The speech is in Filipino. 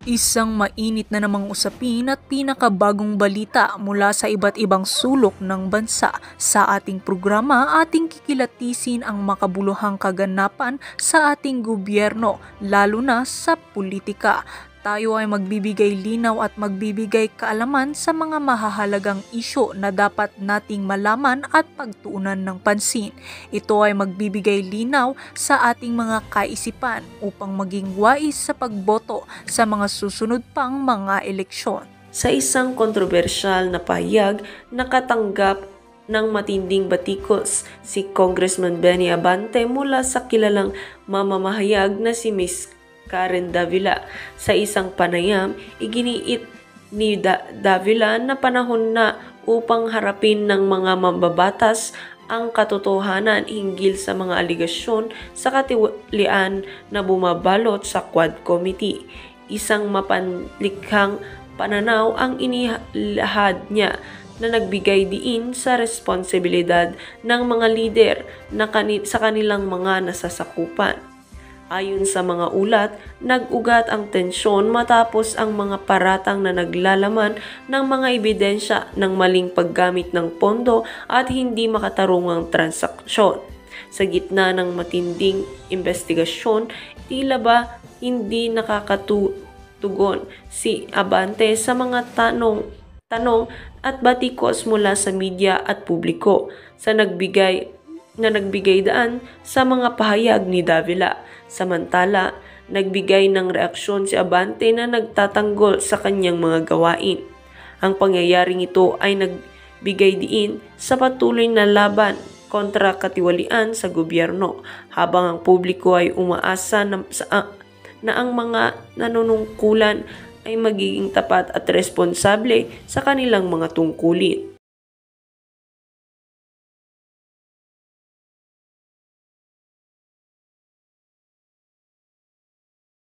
Isang mainit na namang usapin at pinakabagong balita mula sa iba't ibang sulok ng bansa. Sa ating programa, ating kikilatisin ang makabuluhang kaganapan sa ating gobyerno, lalo na sa politika. Tayo ay magbibigay linaw at magbibigay kaalaman sa mga mahahalagang isyu na dapat nating malaman at pagtuunan ng pansin. Ito ay magbibigay linaw sa ating mga kaisipan upang maging wais sa pagboto sa mga susunod pang mga eleksyon. Sa isang kontrobersyal na pahayag, nakatanggap ng matinding batikos si Congressman Benny Abante mula sa kilalang mamamahayag na si Ms. Karen Davila. Sa isang panayam, iginiit ni Davila na panahon na upang harapin ng mga mambabatas ang katotohanan hinggil sa mga aligasyon sa katiwalian na bumabalot sa Quad Committee. Isang mapanlikhang pananaw ang inilahad niya na nagbigay diin sa responsibilidad ng mga lider na sa kanilang mga nasasakupan. Ayon sa mga ulat, nag-ugat ang tensyon matapos ang mga paratang na naglalaman ng mga ebidensya ng maling paggamit ng pondo at hindi makatarungang transaksyon. Sa gitna ng matinding investigasyon, tila ba hindi nakakatugon si Abante sa mga tanong at batikos mula sa media at publiko sa nagbigay daan sa mga pahayag ni Davila. Samantala, nagbigay ng reaksyon si Abante na nagtatanggol sa kanyang mga gawain. Ang pangyayaring ito ay nagbigay diin sa patuloy na laban kontra katiwalian sa gobyerno, habang ang publiko ay umaasa na ang mga nanunungkulan ay magiging tapat at responsable sa kanilang mga tungkulin.